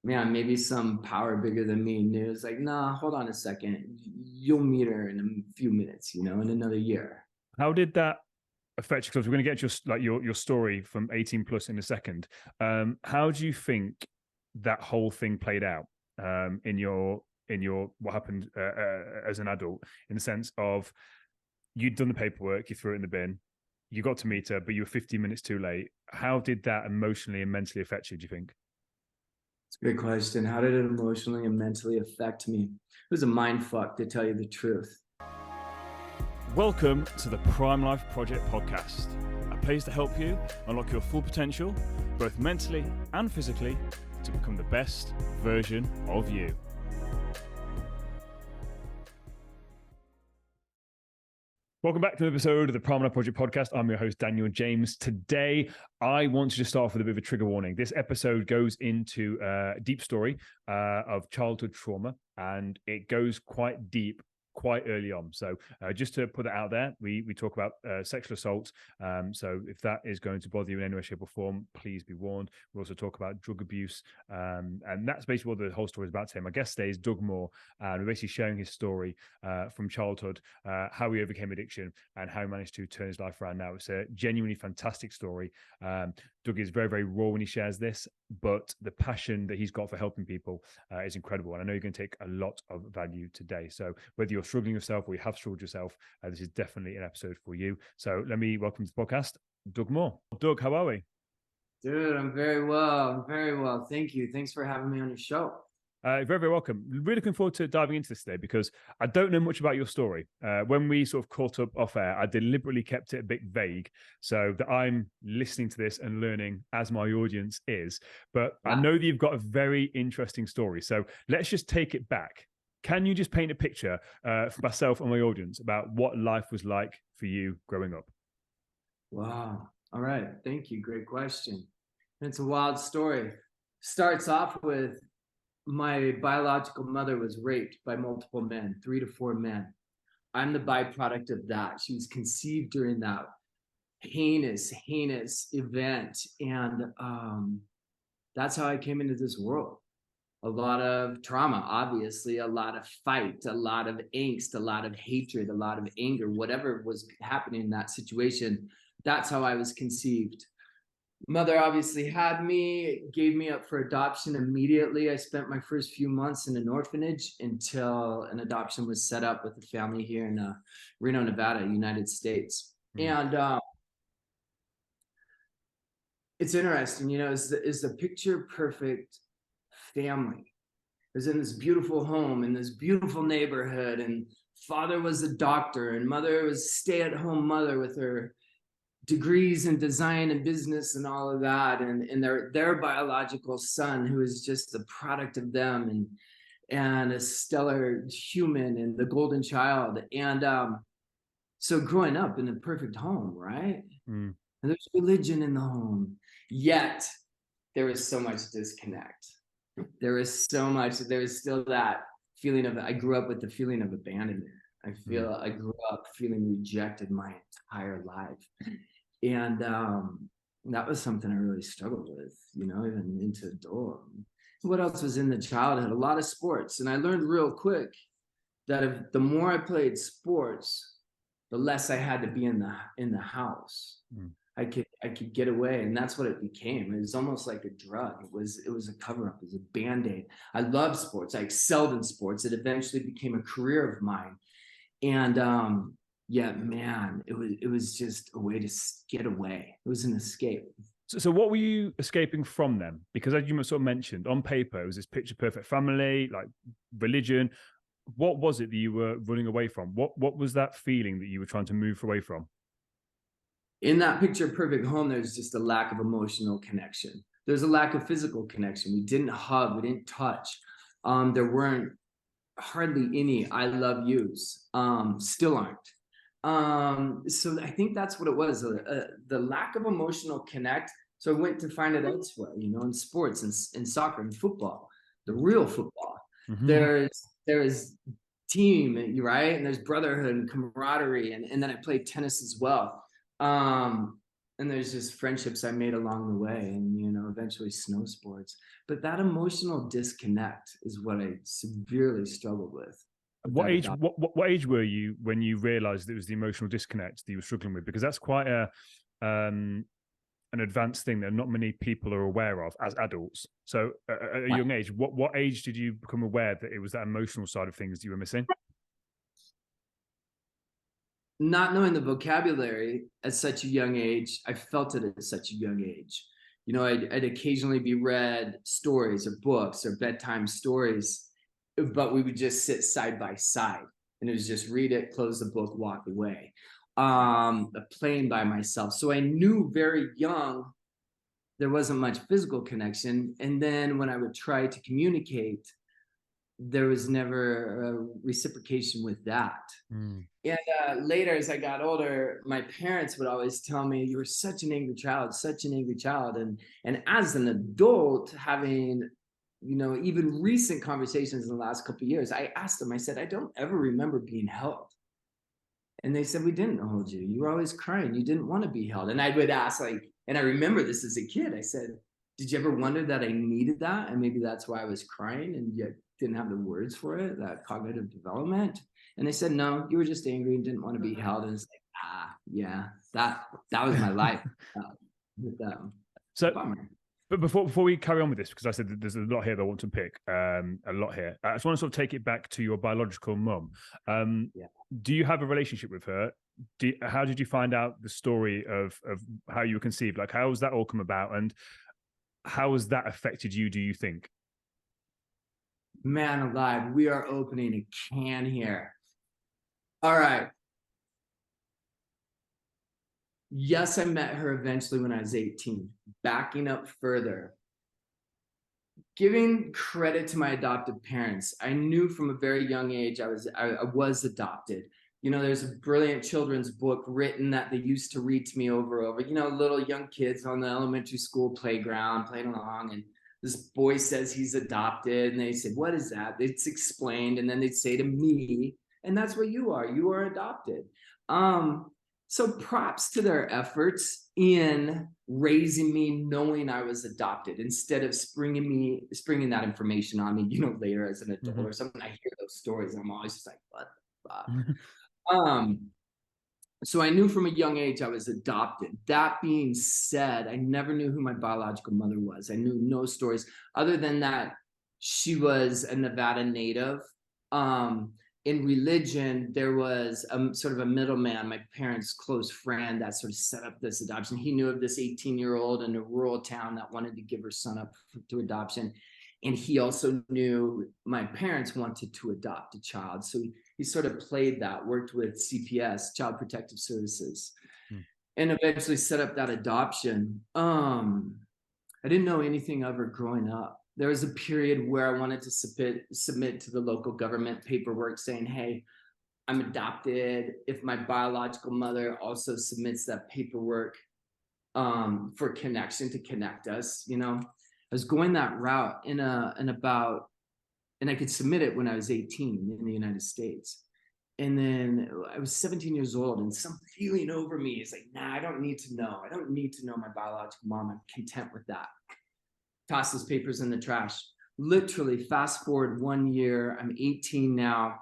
man, maybe some power bigger than me knew. It's like, nah, hold on a second. You'll meet her in a few minutes, in another year. How did that affect you? Because we're going to get to your story from 18 plus in a second. How do you think that whole thing played out in your what happened as an adult, in the sense of you'd done the paperwork, you threw it in the bin, you got to meet her, but you were 15 minutes too late. How did that emotionally and mentally affect you, do you think? It's a great question. How did it emotionally and mentally affect me? It was a mind fuck, to tell you the truth. Welcome to the Prime Life Project podcast, a place to help you unlock your full potential, both mentally and physically, to become the best version of you. Welcome back to an episode of the Prime Life Project podcast. I'm your host, Daniel James. Today, I want to just start off with a bit of a trigger warning. This episode goes into a deep story of childhood trauma, and it goes quite deep quite early on. So just to put it out there, we talk about sexual assault. So if that is going to bother you in any way, shape or form, please be warned. We also talk about drug abuse. And that's basically what the whole story is about today. My guest today is Doug Moore, and we're basically sharing his story from childhood, how he overcame addiction and how he managed to turn his life around now. It's a genuinely fantastic story. Doug is very, very raw when he shares this, but the passion that he's got for helping people is incredible. And I know you're going to take a lot of value today. So whether you're struggling yourself or you have struggled yourself, this is definitely an episode for you. So let me welcome to the podcast, Doug Moore. Doug, how are we? Dude, I'm very well. I'm very well. Thank you. Thanks for having me on your show. Very, very welcome. Really looking forward to diving into this today because I don't know much about your story. When we sort of caught up off air, I deliberately kept it a bit vague so that I'm listening to this and learning as my audience is. But I know that you've got a very interesting story. So let's just take it back. Can you just paint a picture for myself and my audience about what life was like for you growing up? Wow. All right. Thank you. Great question. It's a wild story. Starts off with my biological mother was raped by multiple men, 3 to 4 men. I'm the byproduct of that. She was conceived during that heinous event. And that's how I came into this world. A lot of trauma, obviously, a lot of fight, a lot of angst, a lot of hatred, a lot of anger, whatever was happening in that situation. That's how I was conceived. Mother obviously had me, gave me up for adoption immediately. I spent my first few months in an orphanage until an adoption was set up with a family here in Reno, Nevada, United States. And it's interesting, is the picture perfect family. It was in this beautiful home in this beautiful neighborhood, and father was a doctor and mother was a stay-at-home mother with her degrees in design and business and all of that, and their biological son, who is just the product of them, and a stellar human and the golden child. And so growing up in a perfect home, right? And there's religion in the home, yet there was so much disconnect. There was still that feeling of, I grew up with the feeling of abandonment. I grew up feeling rejected my entire life. And that was something I really struggled with, even into adult. What else was in the childhood? A lot of sports. And I learned real quick that if the more I played sports, the less I had to be in the house. I could get away, and that's what it became. It was almost like a drug. It was a cover-up. It was a Band-Aid. I loved sports. I excelled in sports. It eventually became a career of mine. And yeah, man, it was just a way to get away. It was an escape. So what were you escaping from then? Because as you sort of mentioned, on paper, it was this picture perfect family, like religion. What was it that you were running away from? What was that feeling that you were trying to move away from? In that picture perfect home, there's just a lack of emotional connection. There's a lack of physical connection. We didn't hug, we didn't touch. There weren't hardly any I love yous, still aren't. So I think that's what it was, the lack of emotional connect. So I went to find it elsewhere, in sports, in soccer, and football, the real football. There's team, right? And there's brotherhood and camaraderie. And then I played tennis as well. And And there's just friendships I made along the way, and eventually snow sports. But that emotional disconnect is what I severely struggled with What that age? adoption. What age were you when you realised it was the emotional disconnect that you were struggling with? Because that's quite an advanced thing that not many people are aware of as adults. So at a young age, what age did you become aware that it was that emotional side of things that you were missing? Not knowing the vocabulary at such a young age, I felt it at such a young age. I'd occasionally be read stories or books or bedtime stories, but we would just sit side by side, and it was just read it, close the book, walk away, playing by myself. So I knew very young there wasn't much physical connection. And then when I would try to communicate, there was never a reciprocation with that. Mm. And later, as I got older, my parents would always tell me, "You were such an angry child, such an angry child." And as an adult, having even recent conversations in the last couple of years, I asked them. I said, "I don't ever remember being held." And they said, "We didn't hold you. You were always crying. You didn't want to be held." And I would ask, and I remember this as a kid. I said, "Did you ever wonder that I needed that? And maybe that's why I was crying and yet didn't have the words for it, that cognitive development?" And they said, "No, you were just angry and didn't want to be held." And it's like, yeah, that was my life. With So, bummer. but before we carry on with this, because I said that there's a lot here that I want to pick, a lot here. I just want to sort of take it back to your biological mum. Yeah. Do you have a relationship with her? How did you find out the story of how you were conceived? Like, how has that all come about, and how has that affected you, do you think? Man alive, we are opening a can here. All right. Yes, I met her eventually when I was 18. Backing up further, giving credit to my adoptive parents, I knew from a very young age I was adopted. There's a brilliant children's book written that they used to read to me over and over. Little young kids on the elementary school playground playing along, and this boy says he's adopted, and they say, "What is that?" It's explained, and then they'd say to me, "And that's what you are. You are adopted." So props to their efforts in raising me, knowing I was adopted, instead of springing that information on me, later as an adult or something. I hear those stories, and I'm always just like, "What the fuck?" So I knew from a young age I was adopted. That being said, I never knew who my biological mother was. I knew no stories other than that she was a Nevada native. In religion, there was sort of a middleman, my parents' close friend, that sort of set up this adoption. He knew of this 18-year-old in a rural town that wanted to give her son up to adoption. And he also knew my parents wanted to adopt a child. So he sort of played that, worked with CPS, Child Protective Services, and eventually set up that adoption. I didn't know anything of her growing up. There was a period where I wanted to submit to the local government paperwork saying, "Hey, I'm adopted. If my biological mother also submits that paperwork for connection to connect us," I was going that route and I could submit it when I was 18 in the United States. And then I was 17 years old, and some feeling over me is like, "Nah, I don't need to know. I don't need to know my biological mom. I'm content with that." Toss those papers in the trash. Literally, fast forward 1 year. I'm 18 now.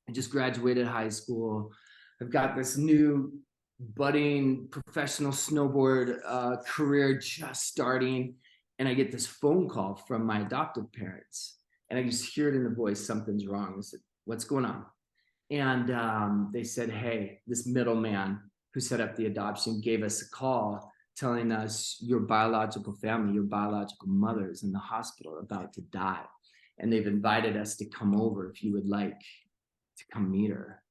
I just graduated high school. I've got this new budding professional snowboard career just starting. And I get this phone call from my adoptive parents. And I just hear it in the voice, "Something's wrong." I said, "What's going on?" And they said, "Hey, this middleman who set up the adoption gave us a call telling us your biological family, your biological mother, is in the hospital about to die. And they've invited us to come over if you would like to come meet her."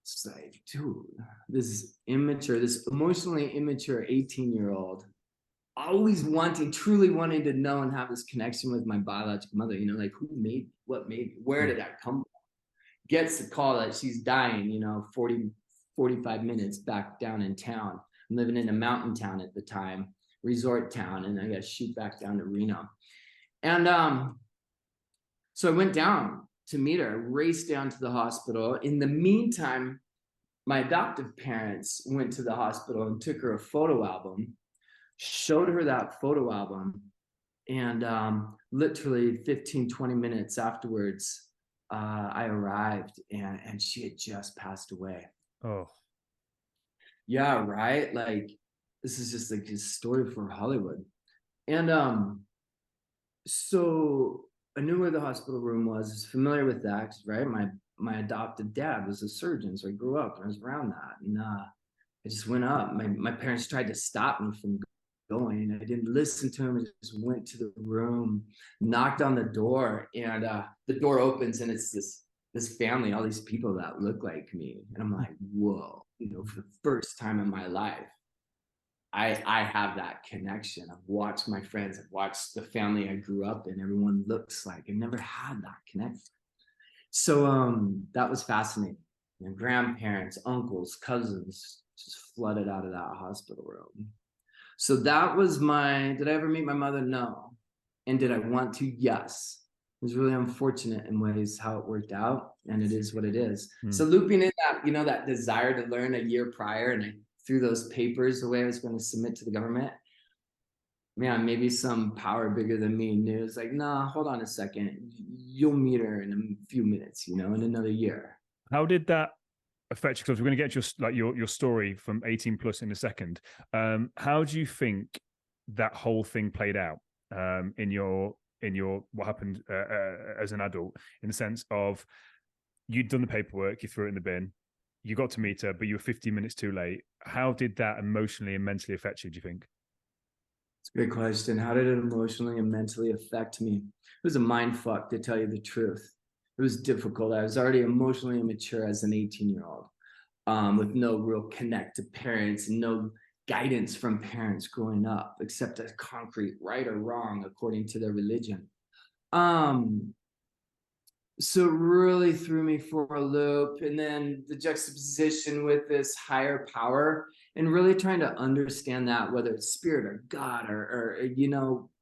It's like, dude, this emotionally immature 18-year-old, always truly wanting to know and have this connection with my biological mother, like what made me, where did that come from? Gets the call that she's dying, 45 minutes back down in town. I'm living in a mountain town at the time, resort town, and I got to shoot back down to Reno. And so I went down to meet her, raced down to the hospital. In the meantime, my adoptive parents went to the hospital and took her a photo album, showed her that photo album, and literally 15, 20 minutes afterwards, I arrived, and she had just passed away. Oh, Yeah, right. Like, this is just like a story for Hollywood. And so I knew where the hospital room was familiar with that, right? My adopted dad was a surgeon, so I grew up and I was around that. And I just went up. My parents tried to stop me from going. I didn't listen to him. I just went to the room, knocked on the door, and the door opens, and it's this family, all these people that look like me. And I'm like, whoa, for the first time in my life, I have that connection. I've watched my friends, I've watched the family I grew up in. Everyone looks like I never had that connection. So that was fascinating. Grandparents, uncles, cousins just flooded out of that hospital room. So that was did I ever meet my mother? No. And did I want to? Yes. It was really unfortunate in ways how it worked out, and it is what it is. So looping in that, that desire to learn a year prior, and I threw those papers the way I was going to submit to the government. Man, maybe some power bigger than me knew. It's like, nah, hold on a second. You'll meet her in a few minutes, in another year. how did that affect you? Because we're going to get your story from 18 plus in a second. How do you think that whole thing played out in your what happened as an adult, in the sense of you'd done the paperwork, you threw it in the bin, you got to meet her, but you were 15 minutes too late. How did that emotionally and mentally affect you, do you think? It's a great question. How did it emotionally and mentally affect me? It was a mind fuck, to tell you the truth. It was difficult. I was already emotionally immature as an 18-year-old, with no real connect to parents and no guidance from parents growing up, except a concrete right or wrong according to their religion. So it really threw me for a loop. And then the juxtaposition with this higher power, and really trying to understand that, whether it's spirit or God or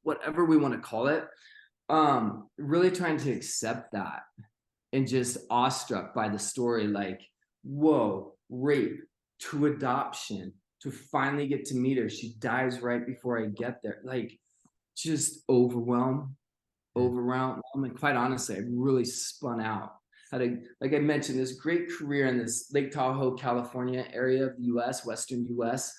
whatever we want to call it, really trying to accept that, and just awestruck by the story, like, whoa, rape to adoption to finally get to meet her. She dies right before I get there. Like, just overwhelmed. And quite honestly, I really spun out. Like I mentioned, this great career in this Lake Tahoe, California area of the US, Western US.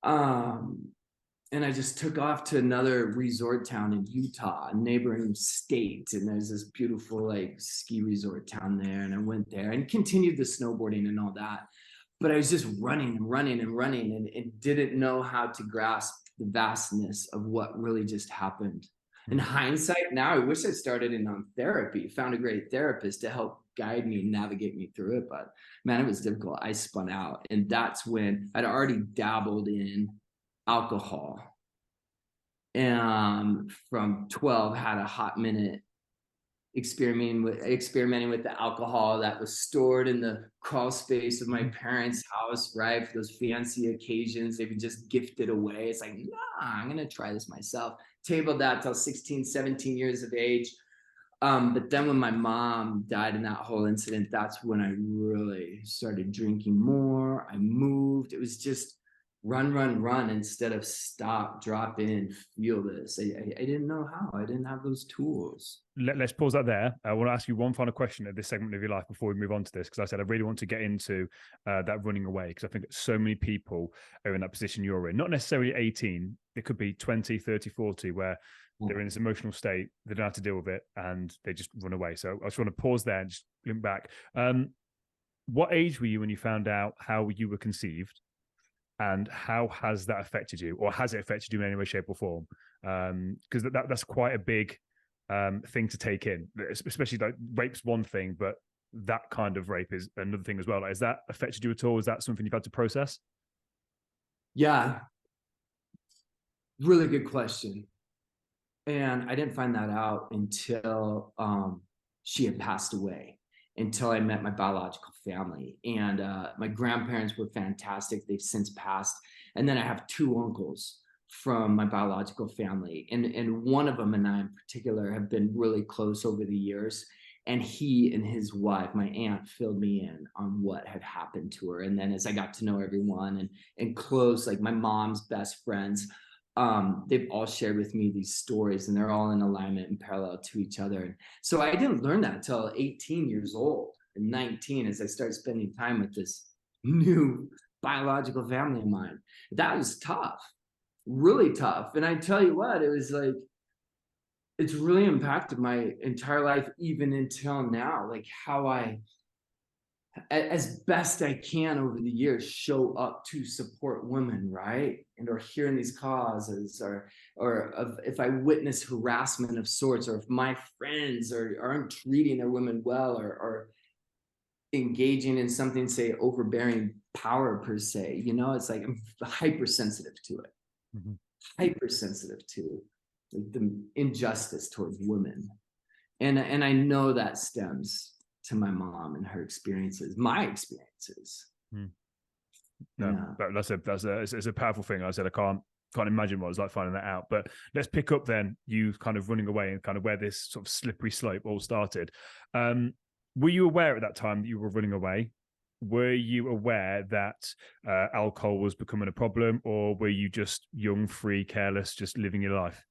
And I just took off to another resort town in Utah, a neighboring state. And there's this beautiful like ski resort town there. And I went there and continued the snowboarding and all that. But I was just running and didn't know how to grasp the vastness of what really just happened. In hindsight, now I wish I started in on therapy, found a great therapist to help guide me and navigate me through it. But man, it was difficult. I spun out. And that's when I'd already dabbled in alcohol. And from 12, had a hot minute experimenting with the alcohol that was stored in the crawl space of my parents' house, right? For those fancy occasions, they would just gift it away. It's like, nah, I'm going to try this myself. Tabled that till 16, 17 years of age. But then when my mom died in that whole incident, that's when I really started drinking more. I moved. It was just run instead of stop, drop in, feel this. I didn't know how. I didn't have those tools. Let's pause that there. I want to ask you one final question at this segment of your life before we move on to this, because I said I really want to get into that running away, because I think so many people are in that position you're in. Not necessarily 18. It could be 20, 30, 40, where they're in this emotional state, they don't have to deal with it, and they just run away. So I just want to pause there and just link back. What age were you when you found out how you were conceived? And how has that affected you, or has it affected you in any way, shape, or form? Because that's quite a big thing to take in, especially like rape's one thing, but that kind of rape is another thing as well. Like, has that affected you at all? Is that something you've had to process? Yeah, really good question. And I didn't find that out until she had passed away, until I met my biological family. And my grandparents were fantastic. They've since passed. And then I have two uncles from my biological family. And one of them and I in particular have been really close over the years. And he and his wife, my aunt, filled me in on what had happened to her. And then as I got to know everyone and close, like my mom's best friends, they've all shared with me these stories, and they're all in alignment and parallel to each other. And so I didn't learn that until 18 years old and 19, as I started spending time with this new biological family of mine. That was tough, really tough. And I tell you what, it was like, it's really impacted my entire life, even until now, like how I, as best I can over the years, show up to support women, right? And or hearing these causes, or if I witness harassment of sorts, or if my friends aren't treating their women well, or engaging in something, say, overbearing power per se, it's like I'm hypersensitive to it, hypersensitive to like the injustice towards women. And I know that stems to my mom and her experiences, my experiences. No, Yeah. It's a powerful thing. I said I can't imagine what it was like finding that out. But let's pick up then you kind of running away and kind of where this sort of slippery slope all started. Were you aware at that time that you were running away? Were you aware that alcohol was becoming a problem, or were you just young, free, careless, just living your life?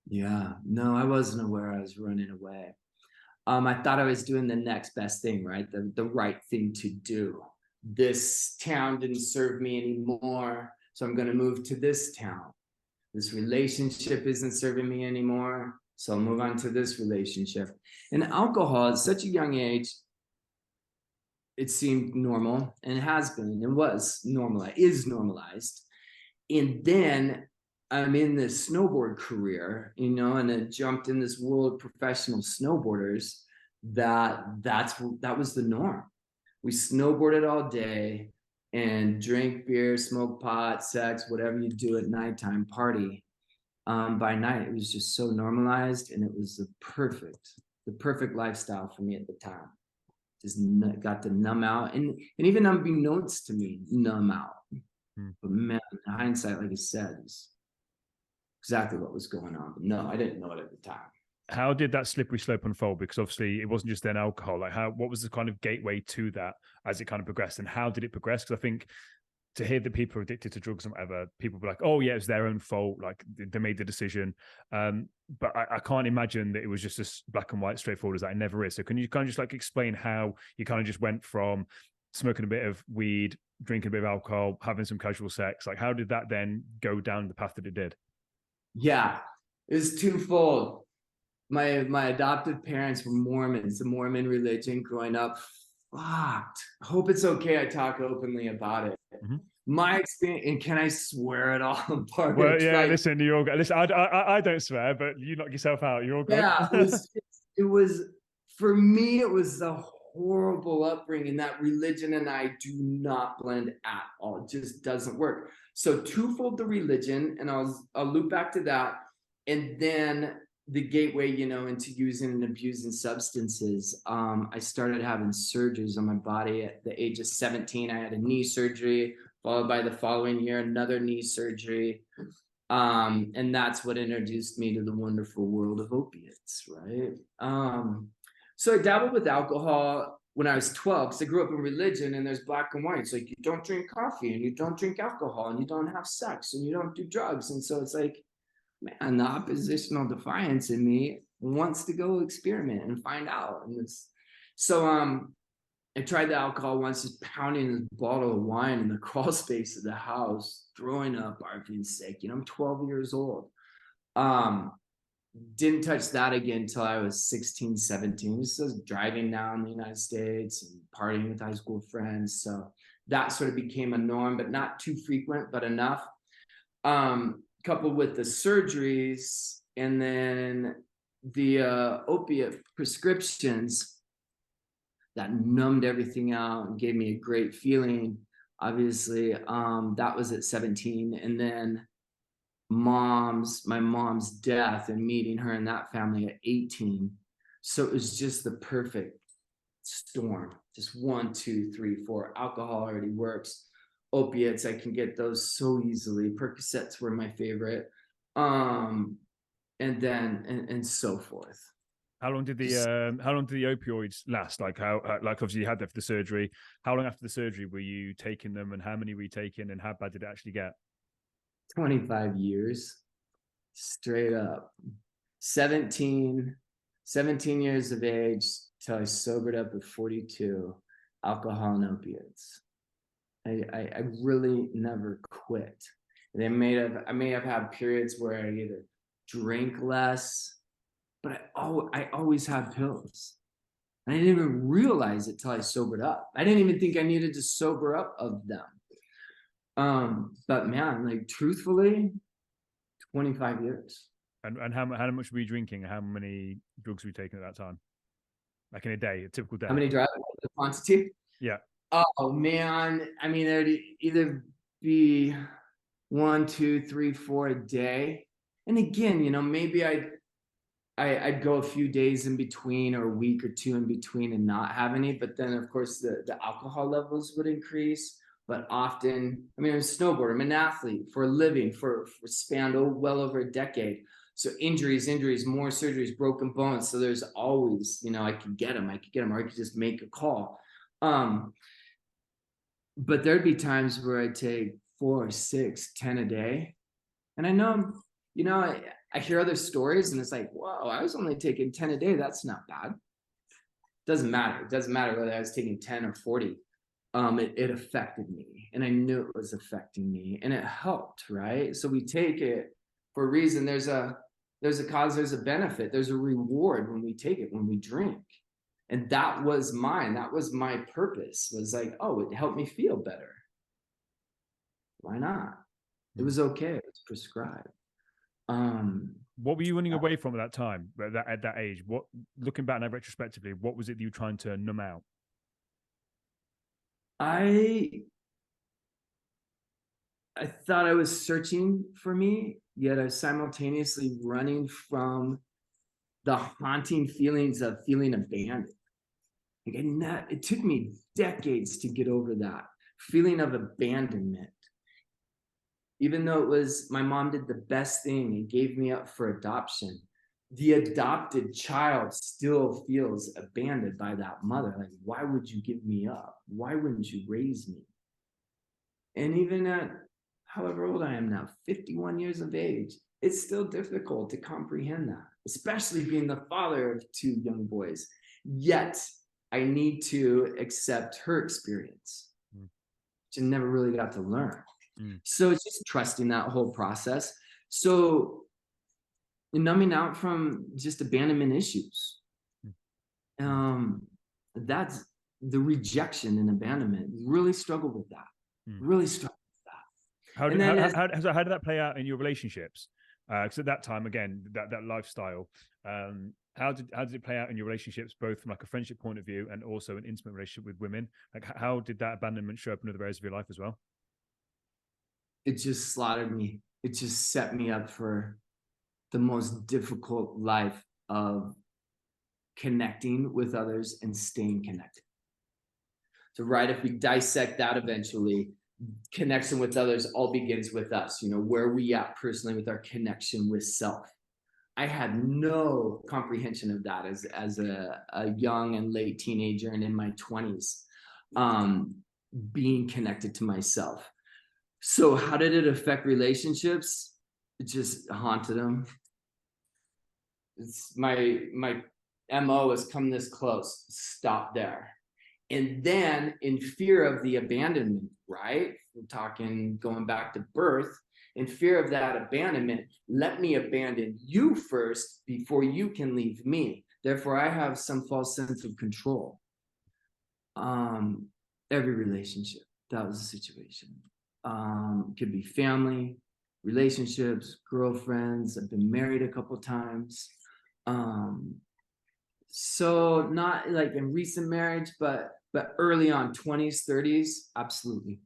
Yeah, no, I wasn't aware I was running away. I thought I was doing the next best thing, right? The right thing to do. This town didn't serve me anymore, so I'm going to move to this town. This relationship isn't serving me anymore, so I'll move on to this relationship. And alcohol at such a young age, it seemed normal, and it has been, and was normalized, is normalized. And then I'm in this snowboard career, and I jumped in this world of professional snowboarders. That was the norm. We snowboarded all day and drink beer, smoke pot, sex, whatever you do at nighttime, party. By night, it was just so normalized, and it was the perfect lifestyle for me at the time. Just got to numb out, and even unbeknownst to me, numb out. But man, in hindsight, like I said, is exactly what was going on. But no, I didn't know it at the time. How did that slippery slope unfold? Because obviously it wasn't just then alcohol. Like what was the kind of gateway to that as it kind of progressed, and how did it progress? Because I think to hear that people are addicted to drugs and whatever, people be like, oh yeah, it's their own fault. Like they made the decision. But I can't imagine that it was just as black and white, straightforward as that. It never is. So can you kind of just like explain how you kind of just went from smoking a bit of weed, drinking a bit of alcohol, having some casual sex? Like how did that then go down the path that it did? Yeah, it was twofold. My adoptive parents were Mormons, the Mormon religion. Growing up, fucked. Hope it's okay I talk openly about it. My experience, and can I swear it all apart? Well, yeah, listen, you're all good. Listen, I don't swear, but you knock yourself out. You're all good. Yeah, it was for me, it was a horrible upbringing. That religion and I do not blend at all. It just doesn't work. So twofold the religion, and I'll loop back to that. And then the gateway, into using and abusing substances. I started having surgeries on my body at the age of 17. I had a knee surgery, followed by the following year, another knee surgery. And that's what introduced me to the wonderful world of opiates, right? So I dabbled with alcohol when I was 12, because I grew up in religion, and there's black and white. It's like, you don't drink coffee, and you don't drink alcohol, and you don't have sex, and you don't do drugs. And so it's like, man, the oppositional defiance in me wants to go experiment and find out. And I tried the alcohol once, just pounding this bottle of wine in the crawl space of the house, throwing up, barfing sick. I'm 12 years old. Didn't touch that again until I was 16, 17. Just was driving down the United States and partying with high school friends. So that sort of became a norm, but not too frequent, but enough. Coupled with the surgeries and then the opiate prescriptions that numbed everything out and gave me a great feeling. Obviously, that was at 17. And then my mom's death and meeting her and that family at 18. So it was just the perfect storm. Just 1, 2, 3, 4. Alcohol already works. Opiates, I can get those so easily. Percocets were my favorite. And then and so forth. How long did the Just opioids last? Like like obviously you had that for the surgery. How long after the surgery were you taking them, and how many were you taking, and how bad did it actually get? 25 years straight up. 17, 17 years of age till I sobered up at 42, alcohol and opiates. I really never quit. I may have had periods where I either drink less, but I always had pills. And I didn't even realize it till I sobered up. I didn't even think I needed to sober up of them. But man, like truthfully, 25 years. And how much were you drinking? How many drugs were you taking at that time? Like in a day, a typical day? How many drugs? The quantity? Yeah. Oh man, I mean, there'd either be 1, 2, 3, 4 a day. And again, maybe I'd go a few days in between or a week or two in between and not have any. But then, of course, the alcohol levels would increase. But often, I mean, I'm a snowboarder, I'm an athlete for a living for spanned well over a decade. So injuries, more surgeries, broken bones. So there's always, I could get them, or I could just make a call. But there'd be times where I'd take 4, 6, 10 a day. And I know, I hear other stories and it's like, whoa, I was only taking 10 a day. That's not bad. Doesn't matter. It doesn't matter whether I was taking 10 or 40. It affected me, and I knew it was affecting me, and it helped, right? So we take it for a reason. There's a cause, there's a benefit, there's a reward when we take it, when we drink. And that was mine. That was my purpose, was like, oh, it helped me feel better. Why not? It was okay. It was prescribed. What were you running away from at that time, at that age? What, looking back now retrospectively, what was it that you were trying to numb out? I thought I was searching for me, yet I was simultaneously running from the haunting feelings of feeling abandoned. Like it took me decades to get over that feeling of abandonment. Even though my mom did the best thing and gave me up for adoption, the adopted child still feels abandoned by that mother. Like, why would you give me up? Why wouldn't you raise me? And even at however old I am now, 51 years of age, it's still difficult to comprehend that, especially being the father of 2 young boys. Yet I need to accept her experience, which I never really got to learn. So it's just trusting that whole process. So numbing out from just abandonment issues. That's the rejection and abandonment. Really struggled with that. Really struggled with that. How did that play out in your relationships? Because at that time, again, that lifestyle, how did it play out in your relationships, both from like a friendship point of view and also an intimate relationship with women? Like, how did that abandonment show up in other areas of your life as well? It just slaughtered me. It just set me up for the most difficult life of connecting with others and staying connected. So, right, if we dissect that eventually, connection with others all begins with us. Where are we at personally with our connection with self? I had no comprehension of that as a young and late teenager and in my 20s, being connected to myself. So how did it affect relationships? It just haunted them. It's my MO has come this close. Stop there. And then in fear of the abandonment, right? We're talking going back to birth. In fear of that abandonment, let me abandon you first before you can leave me. Therefore, I have some false sense of control. Every relationship, that was the situation. Could be family, relationships, girlfriends. I've been married a couple times. So not like in recent marriage, but early on, 20s, 30s, absolutely.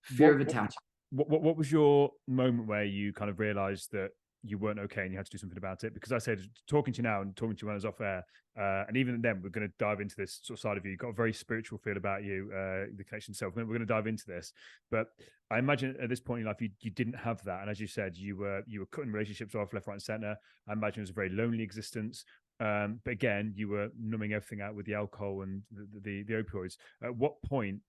Fear of attachment. What was your moment where you kind of realized that you weren't okay and you had to do something about it? Because I said, talking to you now and talking to you when I was off air, and even then, we're going to dive into this sort of side of you. You've got a very spiritual feel about you, the connection to self. We're going to dive into this, but I imagine at this point in life, you didn't have that, and as you said, you were cutting relationships off left, right, and center. I imagine it was a very lonely existence. But again, you were numbing everything out with the alcohol and the opioids. At what point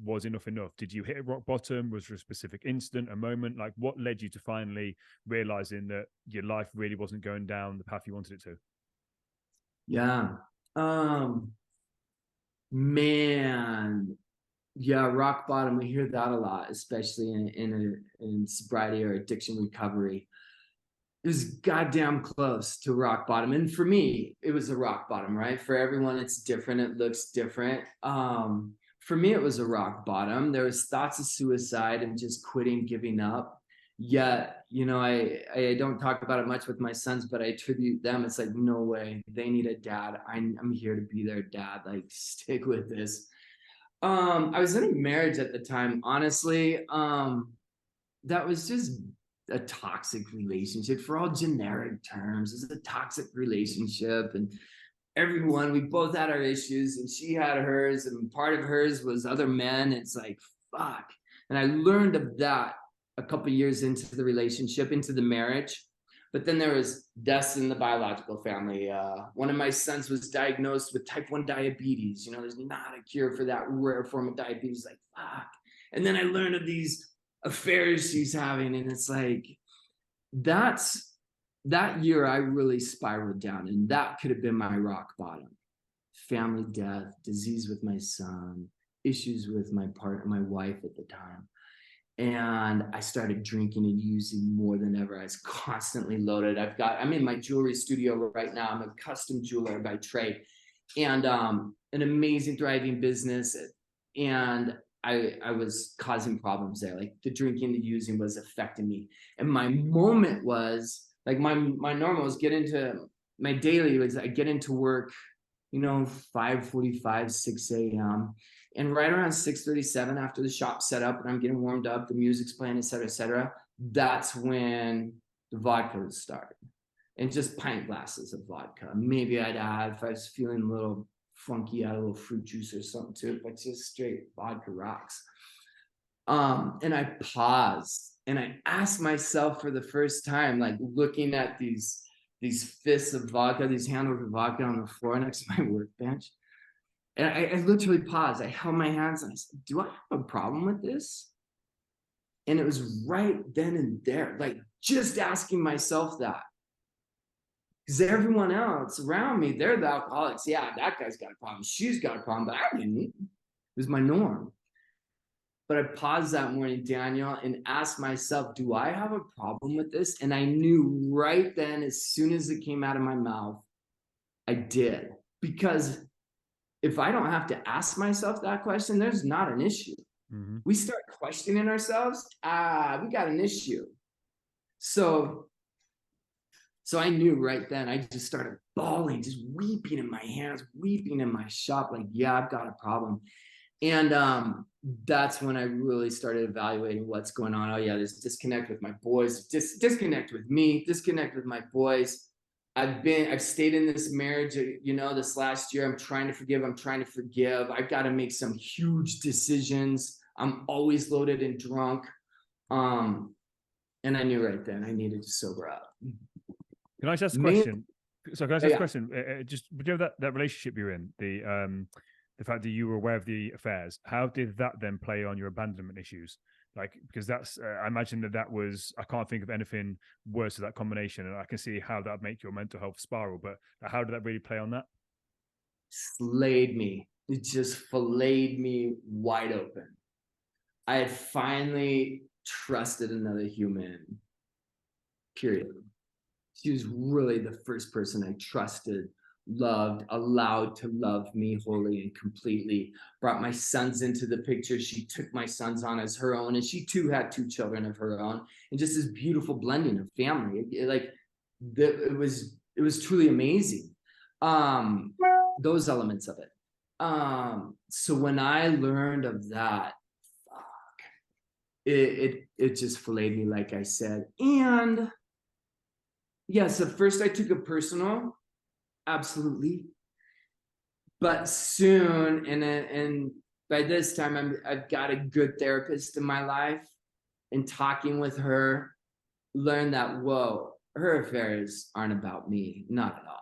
was enough? Did you hit rock bottom? Was there a specific incident, a moment? Like, what led you to finally realizing that your life really wasn't going down the path you wanted it to? Yeah. Man. Yeah, rock bottom. We hear that a lot, especially in sobriety or addiction recovery. It was goddamn close to rock bottom. And for me, it was a rock bottom, right? For everyone, it's different. It looks different. For me, it was a rock bottom. There was thoughts of suicide and just quitting, giving up. Yet, I don't talk about it much with my sons, but I attribute them. It's like, no way. They need a dad. I'm here to be their dad. Like, stick with this. I was in a marriage at the time, honestly. That was just a toxic relationship, for all generic terms. It's a toxic relationship, and we both had our issues, and she had hers, and part of hers was other men. It's like, fuck. And I learned of that a couple of years into the relationship, into the marriage. But then there was deaths in the biological family. One of my sons was diagnosed with type 1 diabetes. There's not a cure for that rare form of diabetes. Like, fuck. And then I learned of these affairs she's having. And it's like, that year I really spiraled down. And that could have been my rock bottom. Family death, disease with my son, issues with my partner, my wife at the time. And I started drinking and using more than ever. I was constantly loaded. I'm in my jewelry studio right now. I'm a custom jeweler by trade, and an amazing thriving business. And I was causing problems there. Like, the drinking, the using was affecting me. And my moment was like, my normal was my daily was I get into work, 5:45, 6 a.m. And right around 6:37, after the shop's set up and I'm getting warmed up, the music's playing, et cetera, that's when the vodka would start. And just pint glasses of vodka. Maybe I'd add, if I was feeling a little funky, add a little fruit juice or something to it, but just straight vodka rocks. And I paused and I asked myself for the first time, like, looking at these fists of vodka, these handles of vodka on the floor next to my workbench. And I literally paused. I held my hands and I said, do I have a problem with this? And it was right then and there, like, just asking myself that. Because everyone else around me, they're the alcoholics. Yeah, that guy's got a problem. She's got a problem, but I didn't. It was my norm. But I paused that morning, Daniel, and asked myself, do I have a problem with this? And I knew right then, as soon as it came out of my mouth, I did. Because if I don't have to ask myself that question, there's not an issue. Mm-hmm. We start questioning ourselves, we got an issue. So I knew right then. I just started bawling, just weeping in my hands, weeping in my shop, like, yeah, I've got a problem. And that's when I really started evaluating what's going on. Oh yeah, there's disconnect with my boys, disconnect with me, disconnect with my boys. I've stayed in this marriage, this last year. I'm trying to forgive. I've got to make some huge decisions. I'm always loaded and drunk. And I knew right then I needed to sober up. Can I ask a question? So can I ask a question? Just, that relationship you're in, the fact that you were aware of the affairs, how did that then play on your abandonment issues? Like, because that's, I imagine that was, I can't think of anything worse than that combination. And I can see how that would make your mental health spiral, but how did that really play on that? Slayed me. It just filleted me wide open. I had finally trusted another human, period. She was really the first person I trusted, loved, allowed to love me wholly and completely. Brought my sons into the picture. She took my sons on as her own, and she too had 2 children of her own, and just this beautiful blending of family. It was truly amazing. Those elements of it. So when I learned of that, it just filleted me, like I said. And Yes, at first I took it personal, absolutely. But soon, and by this time, I've got a good therapist in my life, and talking with her, learned that, whoa, her affairs aren't about me, not at all.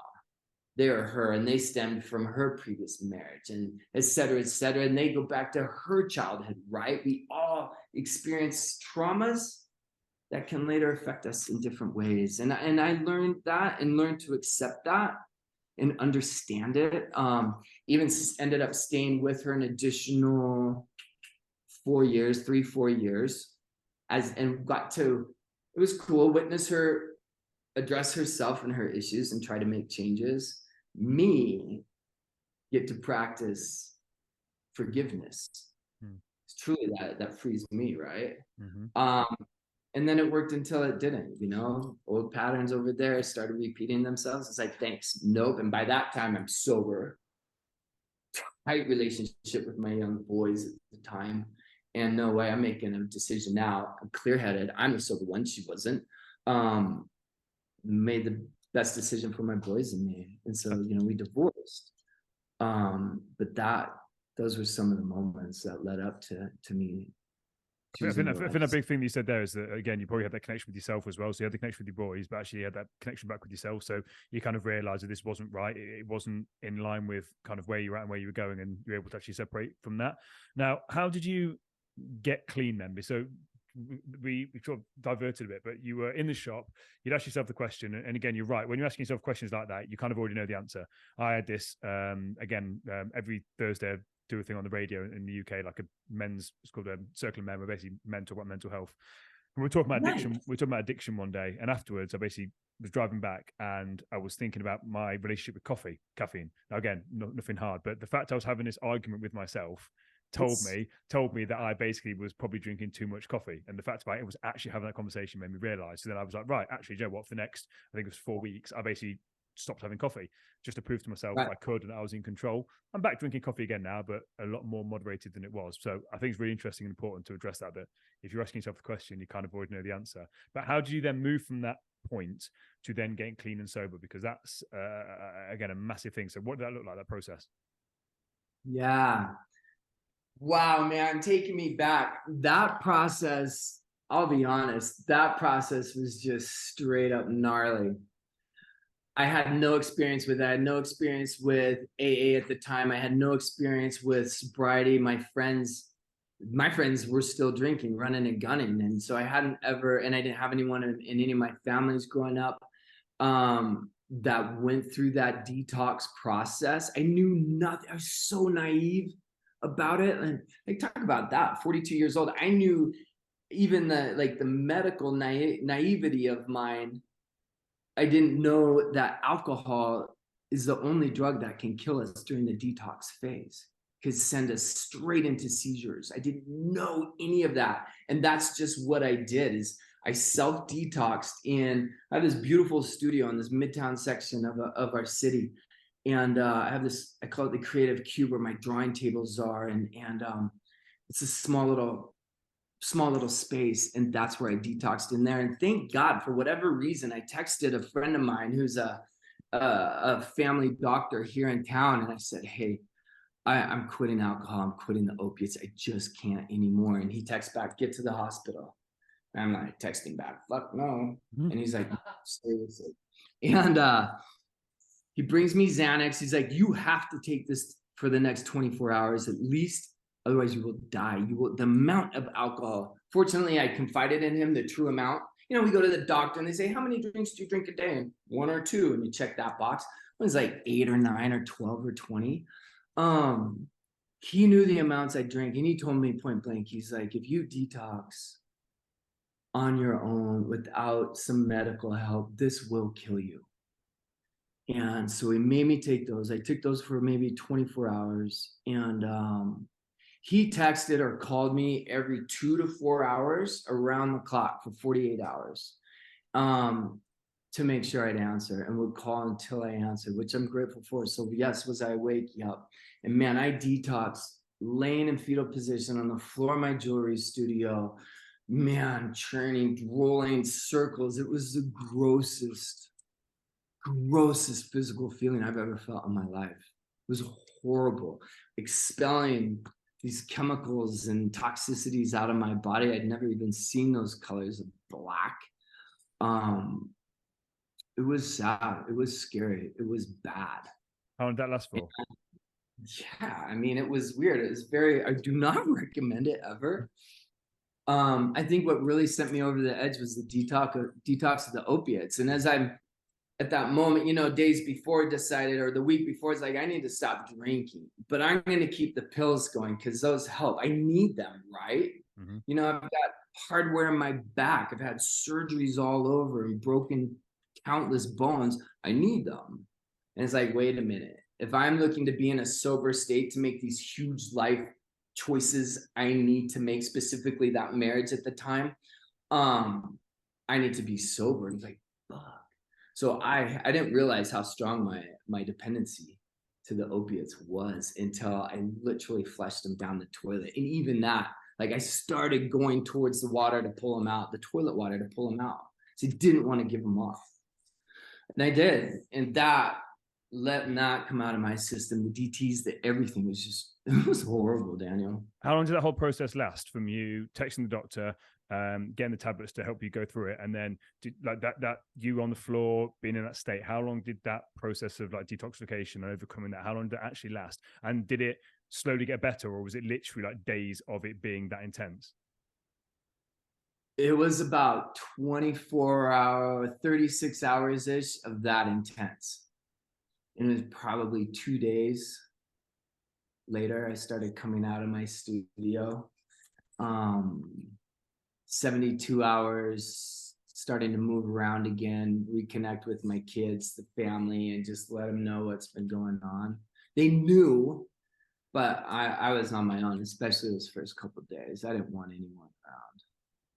They are her, and they stemmed from her previous marriage, and et cetera, et cetera. And they go back to her childhood, right? We all experience traumas that can later affect us in different ways. And I learned that and learned to accept that and understand it. Even ended up staying with her an additional 4 years, 3, 4 years, and got to, it was cool, witness her address herself and her issues and try to make changes. Me get to practice forgiveness. It's truly that frees me, right? And then it worked until it didn't, old patterns over there started repeating themselves. It's like, thanks, nope. And by that time I'm sober, tight relationship with my young boys at the time, and no way, I'm making a decision now. I'm clear-headed. I'm the sober one, she wasn't. Made the best decision for my boys and me, and so we divorced. But those were some of the moments that led up to me. I think a big thing that you said there is that, again, you probably had that connection with yourself as well. So you had the connection with your boys, but actually you had that connection back with yourself. So you kind of realized that this wasn't right. It wasn't in line with kind of where you're at and where you were going, and you're able to actually separate from that. Now, how did you get clean then? So we sort of diverted a bit, but you were in the shop, you'd ask yourself the question, and again, you're right, when you're asking yourself questions like that, you kind of already know the answer. I had this every Thursday I do a thing on the radio in the UK, like it's called a Circle of Men, where basically men talk about mental health. And we're talking about addiction. We're talking about addiction one day, and afterwards I basically was driving back and I was thinking about my relationship with caffeine. Now, again, nothing hard, but the fact I was having this argument with myself told me that I basically was probably drinking too much coffee. And the fact about it was actually having that conversation made me realize. So then I was like, right, actually, you know what? For the next, I think it was 4 weeks, I basically stopped having coffee just to prove to myself I could and I was in control. I'm back drinking coffee again now, but a lot more moderated than it was. So I think it's really interesting and important to address that if you're asking yourself the question, you kind of already know the answer. But how do you then move from that point to then getting clean and sober? Because that's, again, a massive thing. So what did that look like, that process? Yeah. Wow, man, taking me back. That process, I'll be honest, that process was just straight up gnarly. I had no experience with that. I had no experience with AA at the time. I had no experience with sobriety. My friends were still drinking, running and gunning. And so I hadn't ever, and I didn't have anyone in any of my families growing up that went through that detox process. I knew nothing. I was so naive about it. And like, talk about that, 42 years old. I knew even the medical naivety of mine. I didn't know that alcohol is the only drug that can kill us during the detox phase, could send us straight into seizures. I didn't know any of that. And that's just what I did is I self-detoxed in, I have this beautiful studio in this Midtown section of our city. And I have this, I call it the creative cube, where my drawing tables are. And it's a small little space, and that's where I detoxed in there. And thank God, for whatever reason, I texted a friend of mine who's a family doctor here in town, and I said, hey, I'm quitting alcohol, I'm quitting the opiates, I just can't anymore. And he texts back, get to the hospital. And I'm like texting back, fuck no. And he's like, seriously. And he brings me Xanax. He's like, you have to take this for the next 24 hours at least, otherwise you will die. The amount of alcohol. Fortunately, I confided in him the true amount. We go to the doctor and they say, how many drinks do you drink a day? And 1 or 2, and you check that box. It was like 8 or 9 or 12 or 20. He knew the amounts I drank, and he told me point blank, he's like, if you detox on your own without some medical help, this will kill you. And so he made me take those. I took those for maybe 24 hours. And he texted or called me every 2 to 4 hours around the clock for 48 hours to make sure I'd answer, and would call until I answered, which I'm grateful for. So yes, was I awake? Yep. And man, I detoxed laying in fetal position on the floor of my jewelry studio, man, churning, rolling circles. It was the grossest grossest physical feeling I've ever felt in my life. It was horrible. Expelling these chemicals and toxicities out of my body. I'd never even seen those colors of black. It was sad. It was scary. It was bad. How long did that last for? Yeah, I mean, it was weird. It was very, I do not recommend it ever. I think what really sent me over the edge was the detox of the opiates. And as I'm at that moment, you know, days before decided, or the week before, it's like, I need to stop drinking, but I'm going to keep the pills going because those help. I need them, right? Mm-hmm. You know, I've got hardware in my back. I've had surgeries all over and broken countless bones. I need them. And it's like, wait a minute. If I'm looking to be in a sober state to make these huge life choices I need to make, specifically that marriage at the time, I need to be sober. And it's like, fuck. So I didn't realize how strong my dependency to the opiates was until I literally flushed them down the toilet. And even that, like I started going towards the water to pull them out, the toilet water to pull them out. So I didn't want to give them off. And I did. And that, letting that come out of my system, the DTs, the everything was just, it was horrible, Daniel. How long did that whole process last from you texting the doctor, getting the tablets to help you go through it, and then that you on the floor being in that state? How long did that process of like detoxification and overcoming that, how long did it actually last? And did it slowly get better, or was it literally like days of it being that intense? It was about 36 hours ish of that intense. And it was probably 2 days later, I started coming out of my studio. 72 hours, starting to move around again, reconnect with my kids, the family, and just let them know what's been going on. They knew, but I was on my own, especially those first couple of days. I didn't want anyone around.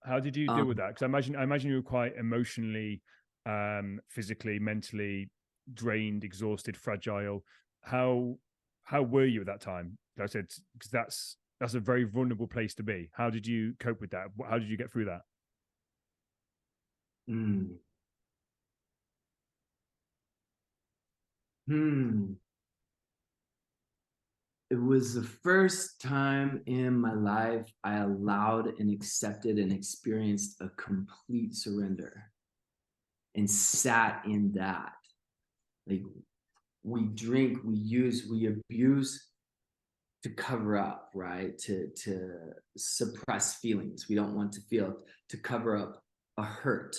How did you deal with that? Because I imagine you were quite emotionally, physically, mentally drained, exhausted, fragile. How were you at that time? Like I said, because that's a very vulnerable place to be. How did you cope with that? How did you get through that? Mm. Hmm. It was the first time in my life I allowed and accepted and experienced a complete surrender and sat in that. Like, we drink, we use, we abuse to cover up, right? To suppress feelings we don't want to feel, to cover up a hurt,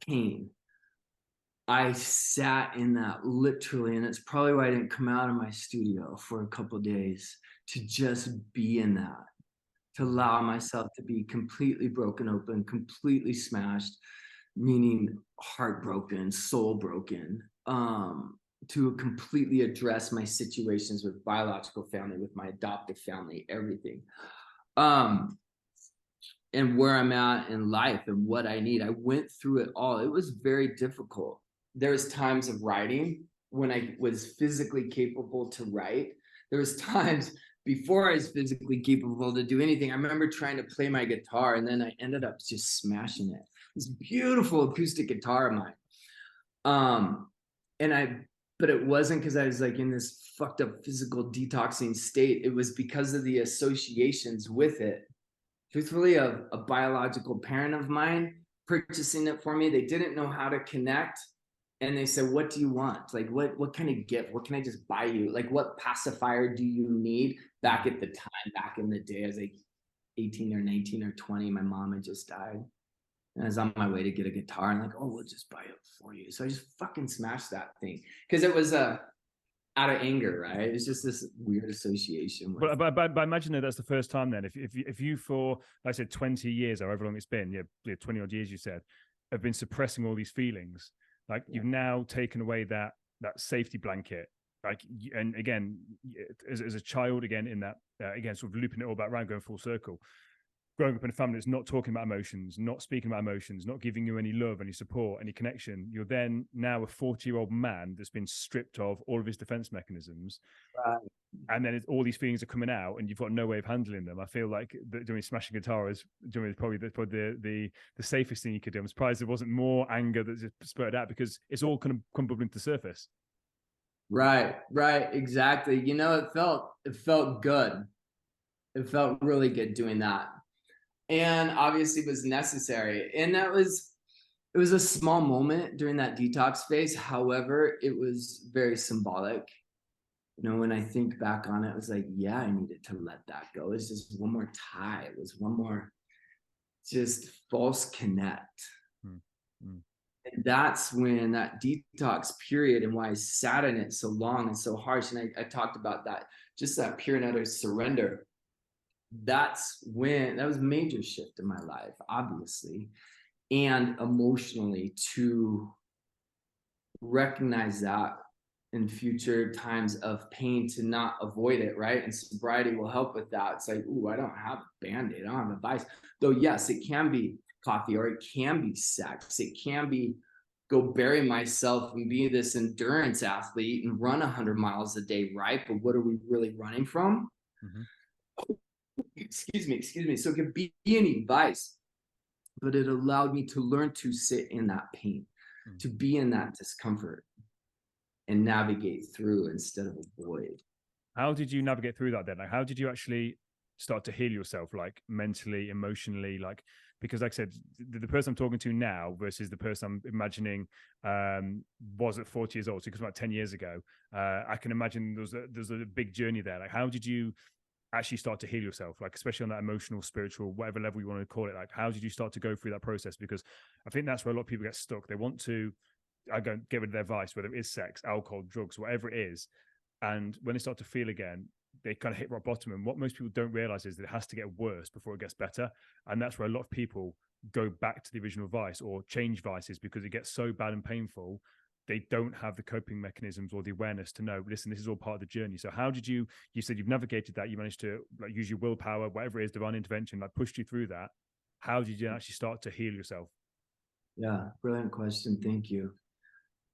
pain. I sat in that literally, and it's probably why I didn't come out of my studio for a couple of days, to just be in that, to allow myself to be completely broken open, completely smashed, meaning heartbroken, soul broken, to completely address my situations with biological family, with my adoptive family, everything. And where I'm at in life and what I need. I went through it all. It was very difficult. There was times of writing when I was physically capable to write. There was times before I was physically capable to do anything. I remember trying to play my guitar, and then I ended up just smashing it. This beautiful acoustic guitar of mine. But it wasn't because I was like in this fucked up physical detoxing state. It was because of the associations with it. Truthfully, a biological parent of mine purchasing it for me, they didn't know how to connect. And they said, what do you want? Like, what kind of gift? What can I just buy you? Like, what pacifier do you need? Back at the time, back in the day, I was like 18 or 19 or 20. My mom had just died. And I was on my way to get a guitar. And like, oh, we'll just buy it for you. So I just fucking smashed that thing. Because it was out of anger, right? It's just this weird association with. But imagine that that's the first time then. If you for, like I said, 20 years or however long it's been, 20 odd years you said, have been suppressing all these feelings, like you've now taken away that safety blanket. Like, and again, as a child, again in that again, sort of looping it all back around, going full circle. Growing up in a family that's not talking about emotions, not speaking about emotions, not giving you any love, any support, any connection, you're then now a 40-year-old man that's been stripped of all of his defense mechanisms. Right. and then all these feelings are coming out and you've got no way of handling them. I feel like doing smashing guitar is probably the safest thing you could do. I'm surprised there wasn't more anger that just spurted out, because it's all kind of come bubbling to the surface. Right, exactly. It felt good. It felt really good doing that. And obviously was necessary. And it was a small moment during that detox phase. However, it was very symbolic. When I think back on it, it was like, yeah, I needed to let that go. It's just one more tie. It was one more just false connect. And that's when that detox period, and why I sat in it so long and so harsh. And I talked about that, just that pure and utter surrender. That was a major shift in my life, obviously, and emotionally, to recognize that in future times of pain, to not avoid it, right? And sobriety will help with that. It's like, ooh, I don't have a Band-Aid, I don't have a vice. Though, yes, it can be coffee, or it can be sex. It can be go bury myself and be this endurance athlete and run 100 miles a day, right? But what are we really running from? Excuse me. So it could be any vice, but it allowed me to learn to sit in that pain, to be in that discomfort and navigate through instead of avoid. How did you navigate through that then? Like, how did you actually start to heal yourself, like mentally, emotionally? Like, because like I said, the person I'm talking to now versus the person I'm imagining was at 40 years old, so it was about 10 years ago. I can imagine there's a big journey there. Like, how did you actually start to heal yourself, like especially on that emotional, spiritual, whatever level you want to call it? Like, how did you start to go through that process? Because I think that's where a lot of people get stuck. They want to get rid of their vice, whether it is sex, alcohol, drugs, whatever it is, and when they start to feel again, they kind of hit rock bottom. And what most people don't realize is that it has to get worse before it gets better. And that's where a lot of people go back to the original vice or change vices, because it gets so bad and painful they don't have the coping mechanisms or the awareness to know, listen, this is all part of the journey. So how did you said you've navigated that, you managed to like use your willpower, whatever it is, divine intervention, like pushed you through that. How did you actually start to heal yourself? Yeah, brilliant question. Thank you.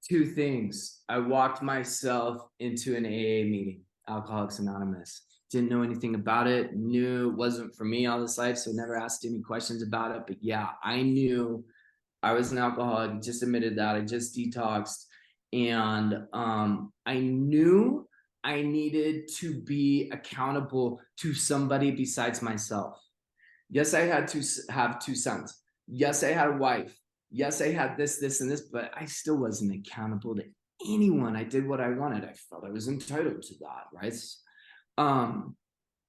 Two things. I walked myself into an AA meeting, Alcoholics Anonymous. Didn't know anything about it, knew it wasn't for me all this life, so never asked any questions about it. But yeah, I knew I was an alcoholic, just admitted that. I just detoxed. And I knew I needed to be accountable to somebody besides myself. Yes, I had to have two sons. Yes, I had a wife. Yes, I had this, and this, but I still wasn't accountable to anyone. I did what I wanted. I felt I was entitled to that, right?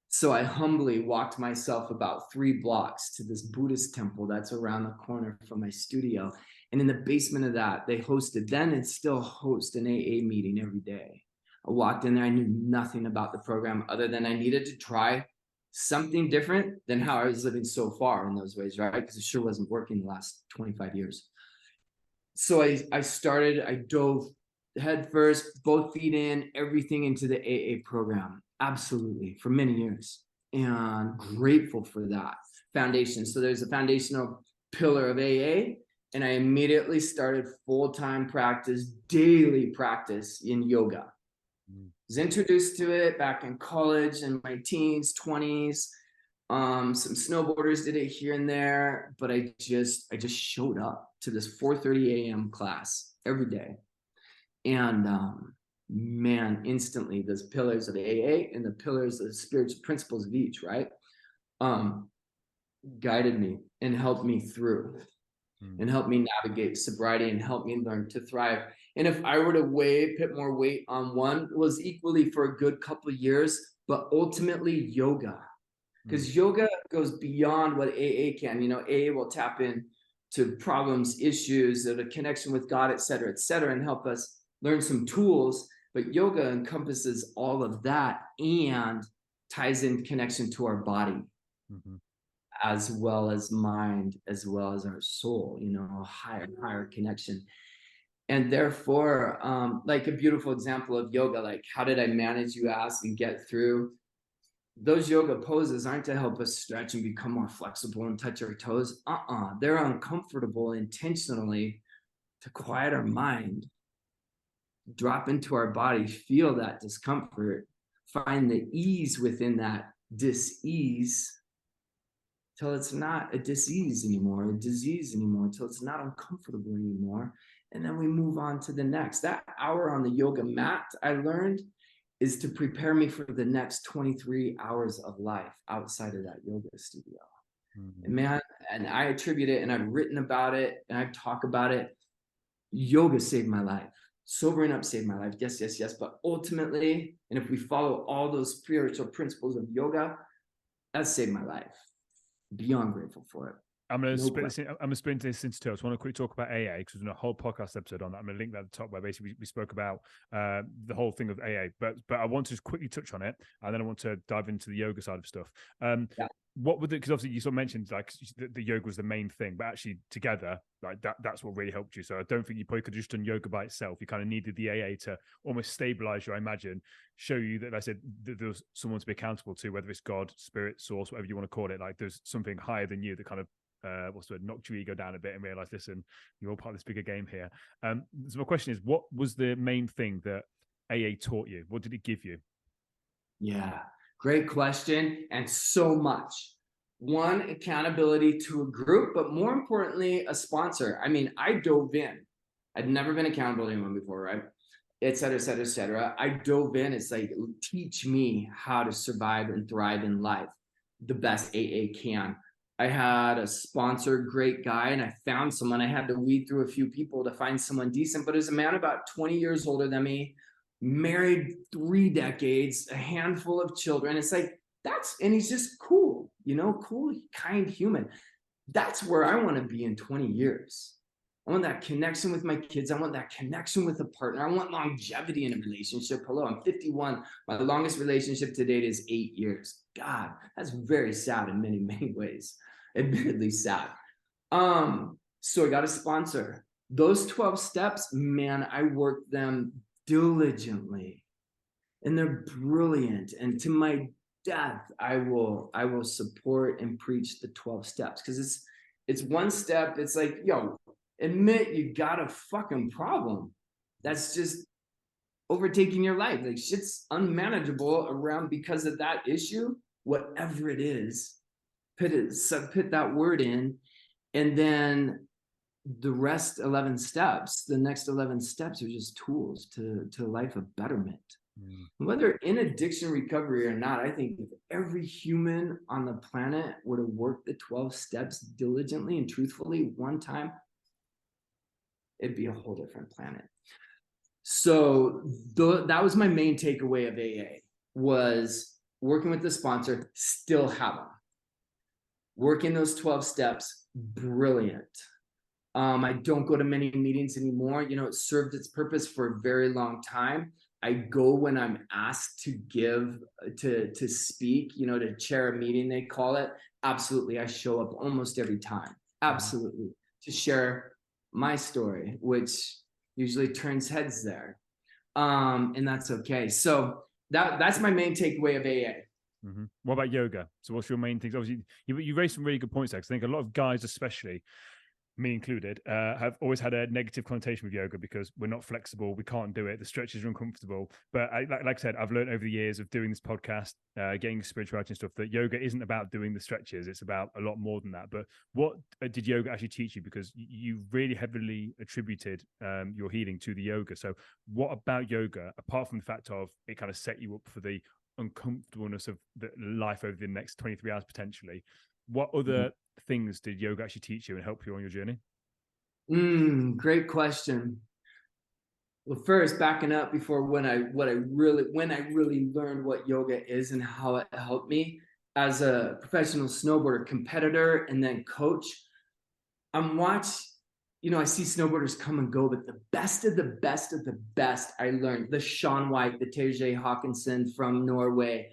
So I humbly walked myself about 3 blocks to this Buddhist temple that's around the corner from my studio. And in the basement of that, they hosted then and still host an AA meeting every day. I walked in there. I knew nothing about the program other than I needed to try something different than how I was living so far in those ways, right? Because it sure wasn't working the last 25 years. So I dove head first, both feet in, everything into the AA program. Absolutely, for many years. And grateful for that foundation. So there's a foundational pillar of AA, and I immediately started full-time practice, daily practice in yoga. Was introduced to it back in college in my teens, 20s. Some snowboarders did it here and there, but I just showed up to this 4:30 a.m. class every day. And man, instantly those pillars of the AA and the pillars of the spiritual principles of each, right? Guided me and helped me through and helped me navigate sobriety and helped me learn to thrive. And if I were to put more weight on one, it was equally for a good couple of years, but ultimately yoga. Because yoga goes beyond what AA can. AA will tap in to problems, issues, the connection with God, et cetera, and help us learn some tools. But yoga encompasses all of that and ties in connection to our body, as well as mind, as well as our soul, a higher connection. And therefore, like a beautiful example of yoga, like how did I manage, you ask, and get through? Those yoga poses aren't to help us stretch and become more flexible and touch our toes. They're uncomfortable intentionally to quiet our mind, drop into our body, feel that discomfort, find the ease within that dis-ease till it's not a dis-ease anymore, a disease anymore, till it's not uncomfortable anymore. And then we move on to the next. That hour on the yoga mat, I learned, is to prepare me for the next 23 hours of life outside of that yoga studio. And man, and I attribute it, and I've written about it, and I talk about it. Yoga saved my life. Sobering up saved my life. Yes, yes, yes. But ultimately, and if we follow all those spiritual principles of yoga, that saved my life. Beyond grateful for it. I'm going to split this into two. I just want to quickly talk about AA because there's a whole podcast episode on that. I'm going to link that at the top where basically we spoke about the whole thing of AA. But I want to just quickly touch on it, and then I want to dive into the yoga side of stuff. What would because obviously you sort of mentioned like the yoga was the main thing, but actually together like that's what really helped you. So I don't think you probably could have just done yoga by itself. You kind of needed the AA to almost stabilize you, I imagine, show you that, like I said, that there's someone to be accountable to, whether it's God, spirit, source, whatever you want to call it. Like there's something higher than you that kind of what's the word, knocked your ego down a bit and realize, listen, you're all part of this bigger game here. So my question is, what was the main thing that AA taught you? What did it give you? Yeah, great question. And so much. One, accountability to a group, but more importantly, a sponsor. I mean, I dove in. I'd never been accountable to anyone before, right? Et cetera, et cetera, et cetera. I dove in. It's like, teach me how to survive and thrive in life the best AA can. I had a sponsor, great guy, and I found someone. I had to weed through a few people to find someone decent, but as a man about 20 years older than me, married 3 decades, a handful of children. It's like, and he's just cool, cool, kind human. That's where I want to be in 20 years. I want that connection with my kids. I want that connection with a partner. I want longevity in a relationship. Hello, I'm 51. My longest relationship to date is 8 years. God, that's very sad in many, many ways. Admittedly sad. So I got a sponsor. Those 12 steps, man, I worked them diligently. And they're brilliant. And to my death, I will support and preach the 12 steps, because it's one step. It's like, yo, admit you got a fucking problem that's just overtaking your life. Like, shit's unmanageable around because of that issue, whatever it is. Put that word in, and then the rest 11 steps, the next 11 steps are just tools to a life of betterment. Whether in addiction recovery or not, I think if every human on the planet were to work the 12 steps diligently and truthfully one time, it'd be a whole different planet. So that was my main takeaway of AA, was working with the sponsor, still have them. Working those 12 steps, brilliant. I don't go to many meetings anymore. It served its purpose for a very long time. I go when I'm asked to to speak, to chair a meeting, they call it. Absolutely. I show up almost every time. Absolutely. To share my story, which usually turns heads there. And that's okay. So that's my main takeaway of AA. What about yoga? So what's your main things? Obviously, you raised some really good points there, because I think a lot of guys, especially me included, have always had a negative connotation with yoga because we're not flexible, we can't do it, the stretches are uncomfortable. But like I said, I've learned over the years of doing this podcast, getting spirituality and stuff, that yoga isn't about doing the stretches, it's about a lot more than that. But what did yoga actually teach you? Because you really heavily attributed your healing to the yoga. So what about yoga, apart from the fact of it kind of set you up for the uncomfortableness of the life over the next 23 hours potentially, what other things did yoga actually teach you and help you on your journey? Great question. Well, first, backing up before when I really learned what yoga is and how it helped me as a professional snowboarder, competitor, and then coach. I see snowboarders come and go, but the best of the best of the best I learned, the Sean White, the Terje Hawkinson from Norway,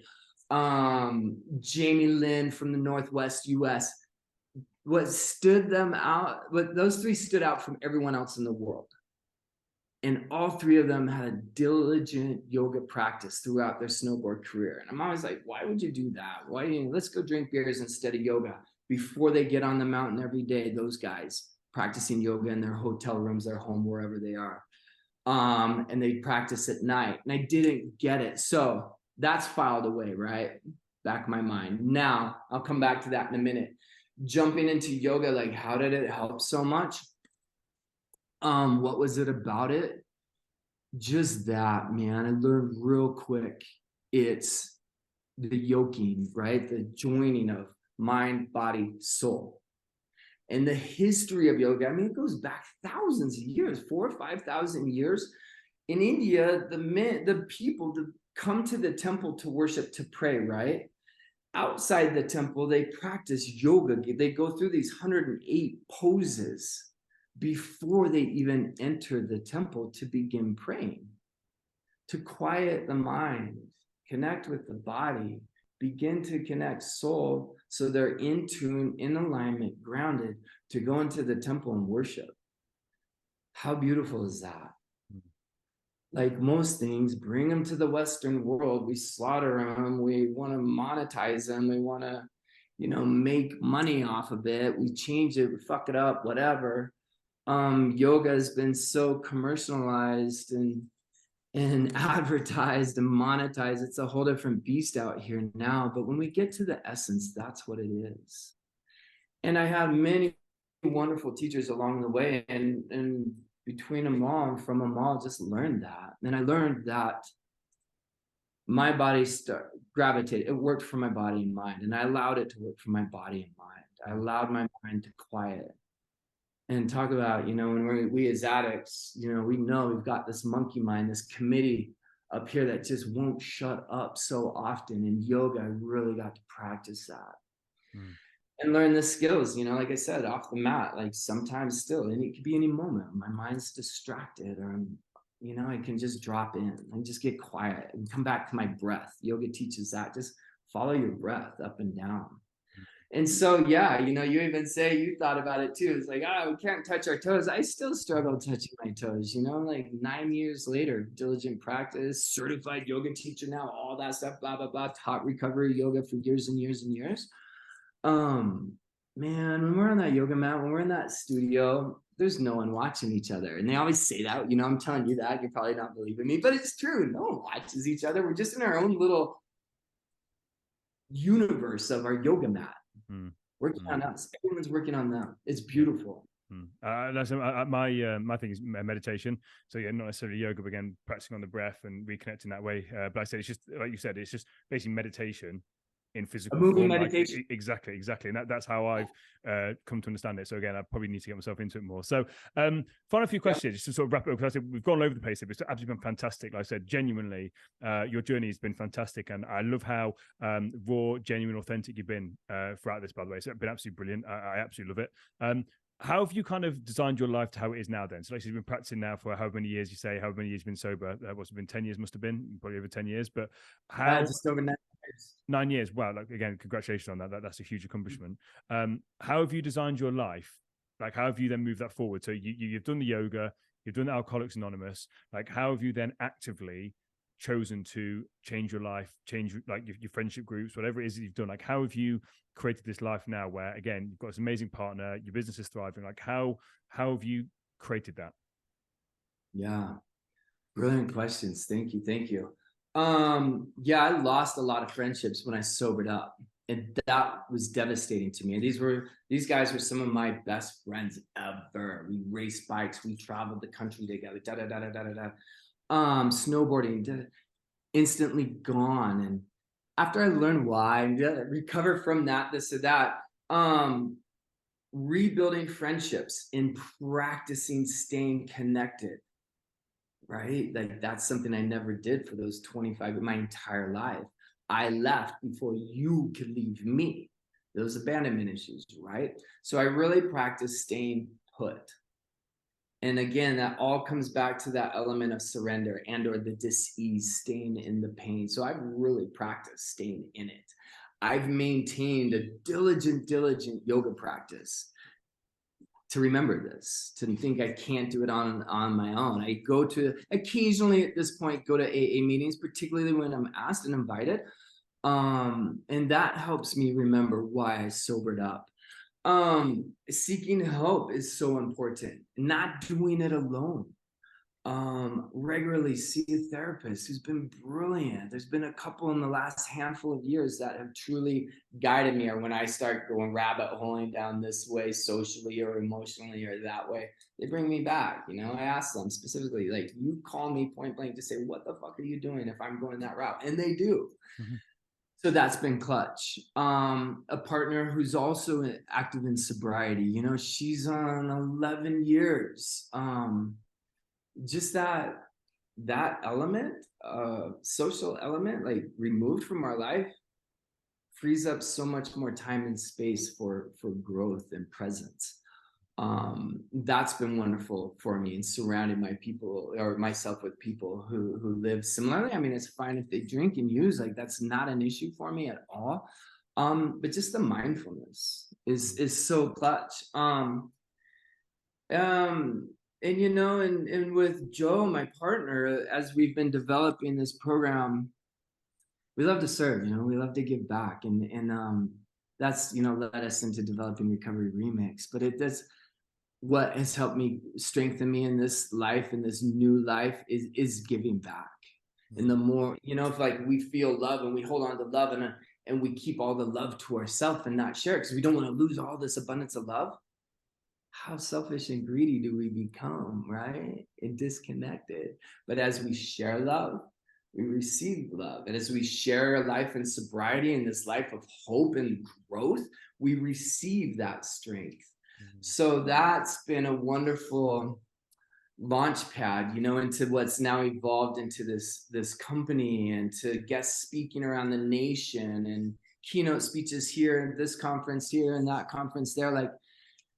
Jamie Lynn from the Northwest US. Those 3 stood out from everyone else in the world. And all 3 of them had a diligent yoga practice throughout their snowboard career. And I'm always like, why would you do that? Let's go drink beers instead of yoga. Before they get on the mountain every day, those guys practicing yoga in their hotel rooms, their home, wherever they are. And they practice at night. And I didn't get it. So That's filed away, right? Back in my mind. Now, I'll come back to that in a minute. Jumping into yoga, like how did it help so much? What was it about it? Just that, man. I learned real quick. It's the yoking, right? The joining of mind, body, soul. And the history of yoga, I mean, it goes back thousands of years, 4,000 or 5,000 years. In India, the people to come to the temple to worship, to pray, right? Outside the temple, they practice yoga. They go through these 108 poses before they even enter the temple to begin praying, to quiet the mind, connect with the body, begin to connect soul so they're in tune, in alignment, grounded to go into the temple and worship. How beautiful is that? Like most things, bring them to the Western world. We slaughter them. We want to monetize them. We want to, make money off of it. We change it, we fuck it up, whatever. Yoga has been so commercialized and advertised and monetized. It's a whole different beast out here now. But when we get to the essence, that's what it is. And I had many wonderful teachers along the way, and between them all and from them all, just learned that. And I learned that my body gravitated. It worked for my body and mind, and I allowed it to work for my body and mind. I allowed my mind to quiet. And talk about, when we as addicts, we know we've got this monkey mind, this committee up here that just won't shut up so often. In yoga, I really got to practice that and learn the skills, like I said, off the mat, like sometimes still, and it could be any moment. My mind's distracted or I can just drop in and just get quiet and come back to my breath. Yoga teaches that. Just follow your breath up and down. And so, yeah, you even say you thought about it too. It's like, we can't touch our toes. I still struggle touching my toes, like 9 years later, diligent practice, certified yoga teacher now, all that stuff, blah, blah, blah, taught recovery yoga for years and years and years. Man, when we're on that yoga mat, when we're in that studio, there's no one watching each other. And they always say that, I'm telling you that, you're probably not believing me, but it's true. No one watches each other. We're just in our own little universe of our yoga mat. Working on us. Everyone's working on them. It's beautiful. That's my thing is meditation. So yeah, not necessarily yoga, but again, practicing on the breath and reconnecting that way. But I said it's just like you said, it's just basically meditation in physical form. Meditation. Like, exactly, and that's how I've come to understand it. So again, I probably need to get myself into it more. So final few questions just to sort of wrap it up, because I said we've gone over the pace. It's absolutely been fantastic. Like I said, genuinely, your journey has been fantastic, and I love how raw, genuine, authentic you've been throughout this. By the way, so it's been absolutely brilliant. I absolutely love it. How have you kind of designed your life to how it is now then? So like you've been practicing now for however many years, you say, however many years you've been sober, what's it been, 10 years must have been, probably over 10 years, but how? Just over 9 years. 9 years. Wow. Like, again, congratulations on that. That's a huge accomplishment. How have you designed your life? Like, how have you then moved that forward? So you've done the yoga, you've done the Alcoholics Anonymous. Like, how have you then actively chosen to change your life, change like your friendship groups, whatever it is that you've done? Like, how have you created this life now where, again, you've got this amazing partner, your business is thriving? Like, how have you created that? Yeah, brilliant questions. Thank you. Yeah, I lost a lot of friendships when I sobered up, and that was devastating to me. And these guys were some of my best friends ever. We raced bikes, we traveled the country together, snowboarding, instantly gone. And after I learned why, recover from that, this or that, rebuilding friendships and practicing staying connected, right? Like that's something I never did for those 25, my entire life. I left before you could leave me. Those abandonment issues, right? So I really practiced staying put. And again, that all comes back to that element of surrender and or the dis-ease, staying in the pain. So I've really practiced staying in it. I've maintained a diligent yoga practice to remember this, to think I can't do it on my own. I go to, occasionally at this point, go to AA meetings, particularly when I'm asked and invited. And that helps me remember why I sobered up. Seeking help is so important. Not doing it alone. regularly see a therapist who's been brilliant. There's been a couple in the last handful of years that have truly guided me, or when I start going rabbit holing down this way socially or emotionally or that way, they bring me back. I ask them specifically, like, you call me point blank to say, what the fuck are you doing if I'm going that route? And they do. Mm-hmm. So that's been clutch. A partner who's also active in sobriety, she's on 11 years. Just that element, social element, like, removed from our life, frees up so much more time and space for growth and presence. That's been wonderful for me, and surrounding my people or myself with people who live similarly. I mean, it's fine if they drink and use, like, that's not an issue for me at all. But just the mindfulness is so clutch. And with Joe, my partner, as we've been developing this program, we love to serve, we love to give back. And that's, led us into developing Recovery Remix. But it does, what has helped me strengthen me in this life, in this new life, is giving back. And the more, if, like, we feel love and we hold on to love, and we keep all the love to ourselves and not share it because we don't want to lose all this abundance of love, how selfish and greedy do we become, right? And disconnected. But as we share love, we receive love. And as we share life in sobriety and this life of hope and growth, we receive that strength. So that's been a wonderful launch pad, into what's now evolved into this company, and to guest speaking around the nation, and keynote speeches here at this conference here and that conference there. Like,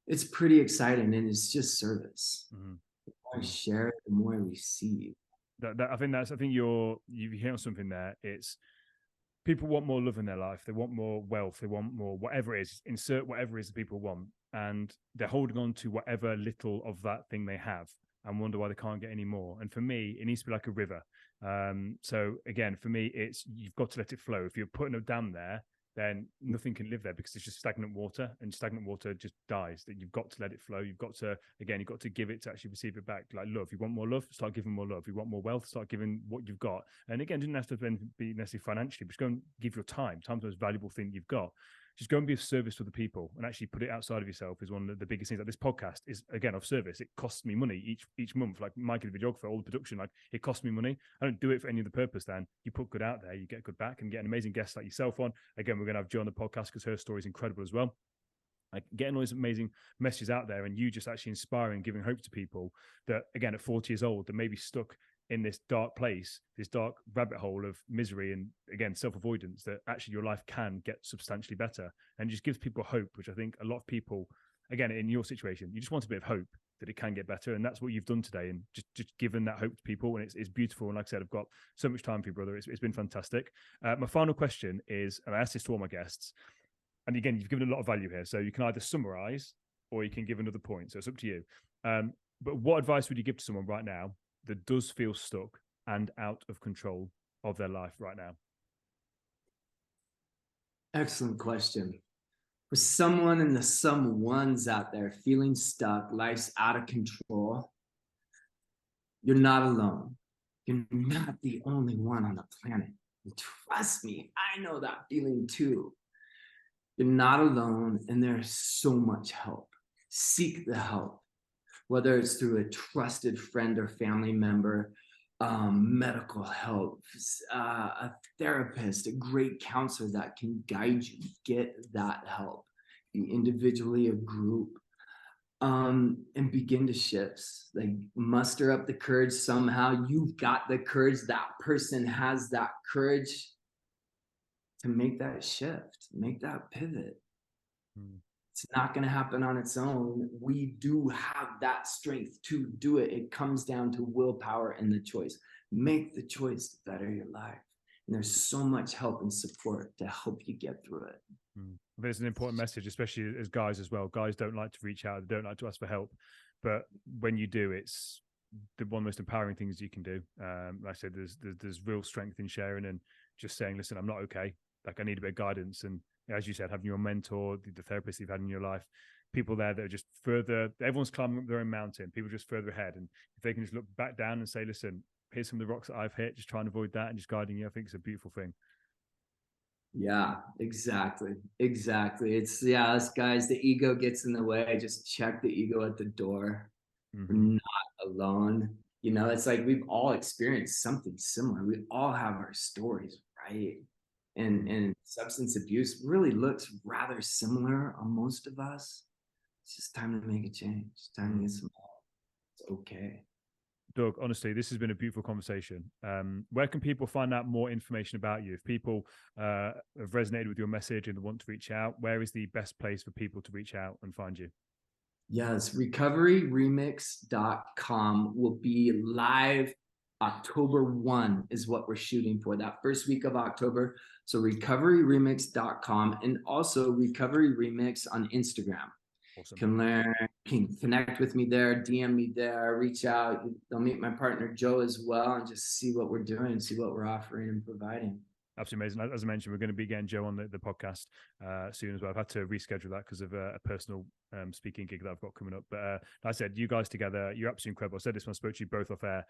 it's pretty exciting, and it's just service. The more I share, the more I receive. I think you've hit on something there. It's people want more love in their life. They want more wealth. They want more, whatever it is, insert whatever it is that people want. And they're holding on to whatever little of that thing they have and wonder why they can't get any more. And for me, it needs to be like a river. So again, for me, it's, you've got to let it flow. If you're putting a dam there, then nothing can live there because it's just stagnant water, and stagnant water just dies. That you've got to let it flow. You've got to give it to actually receive it back. Like love, you want more love, start giving more love. You want more wealth, start giving what you've got. And again, it doesn't have to then be necessarily financially, but just go and give your time. Time's the most valuable thing you've got. Just go and be of service to the people, and actually put it outside of yourself is one of the biggest things. Like this podcast is, again, of service. It costs me money each month. Like Mikey the videographer, all the production, like, it costs me money. I don't do it for any other purpose. Then you put good out there, you get good back, and get an amazing guest like yourself on. Again, we're going to have Jo on the podcast because her story is incredible as well. Like, getting all these amazing messages out there, and you just actually inspiring, giving hope to people that, again, at 40 years old, that may be stuck in this dark place, this dark rabbit hole of misery and, again, self-avoidance, that actually your life can get substantially better, and just gives people hope, which I think a lot of people, again, in your situation, you just want a bit of hope that it can get better. And that's what you've done today, and just given that hope to people. And it's beautiful. And like I said, I've got so much time for you, brother. It's been fantastic. My final question is, and I ask this to all my guests, and again, you've given a lot of value here, so you can either summarize or you can give another point. So it's up to you. But what advice would you give to someone right now that does feel stuck and out of control of their life right now? Excellent question. For someone and the someones out there feeling stuck, life's out of control, you're not alone. You're not the only one on the planet. And trust me, I know that feeling too. You're not alone, and there's so much help. Seek the help, whether it's through a trusted friend or family member, medical help, a therapist, a great counselor that can guide you. Get that help, individually or group, and begin to shift. Like, muster up the courage somehow. You've got the courage. That person has that courage to make that shift, make that pivot. It's not going to happen on its own. We do have that strength to do it. It comes down to willpower and the choice. Make the choice to better your life. And there's so much help and support to help you get through it. There's an important message, especially as guys as well. Guys don't like to reach out. They don't like to ask for help. But when you do, it's one of the most empowering things you can do. Like I said, there's real strength in sharing and just saying, listen, I'm not okay. Like, I need a bit of guidance. And as you said, having your mentor, the therapist you've had in your life, people there that are just further, everyone's climbing up their own mountain, people just further ahead. And if they can just look back down and say, listen, here's some of the rocks that I've hit, just try and avoid that and just guiding you, I think it's a beautiful thing. Yeah, exactly. It's us guys, the ego gets in the way. Just check the ego at the door. We're not alone. It's like we've all experienced something similar. We all have our stories, right? And substance abuse really looks rather similar on most of us. It's just time to make a change. It's time to get some help. It's okay. Doug, honestly, this has been a beautiful conversation. Where can people find out more information about you? If people have resonated with your message and want to reach out, where is the best place for people to reach out and find you? Yes, recoveryremix.com will be live October 1 is what we're shooting for, that first week of October. So recoveryremix.com, and also Recovery Remix on Instagram. Awesome. Can connect with me there, DM me there, reach out. They'll meet my partner Joe as well, and just see what we're doing, see what we're offering and providing. Absolutely amazing. As I mentioned, we're going to be getting Joe on the podcast soon as well. I've had to reschedule that because of a personal speaking gig that I've got coming up. But like I said, you guys together, you're absolutely incredible. I said this when I spoke to you both off air.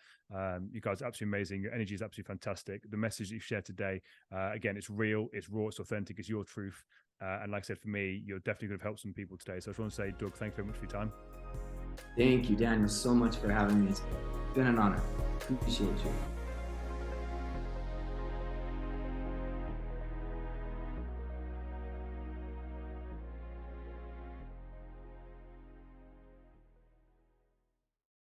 You guys are absolutely amazing. Your energy is absolutely fantastic. The message that you've shared today, again, it's real, it's raw, it's authentic, it's your truth. And like I said, for me, you're definitely going to help some people today. So I just want to say, Doug, thanks very much for your time. Thank you, Daniel, so much for having me. It's been an honor. Appreciate you.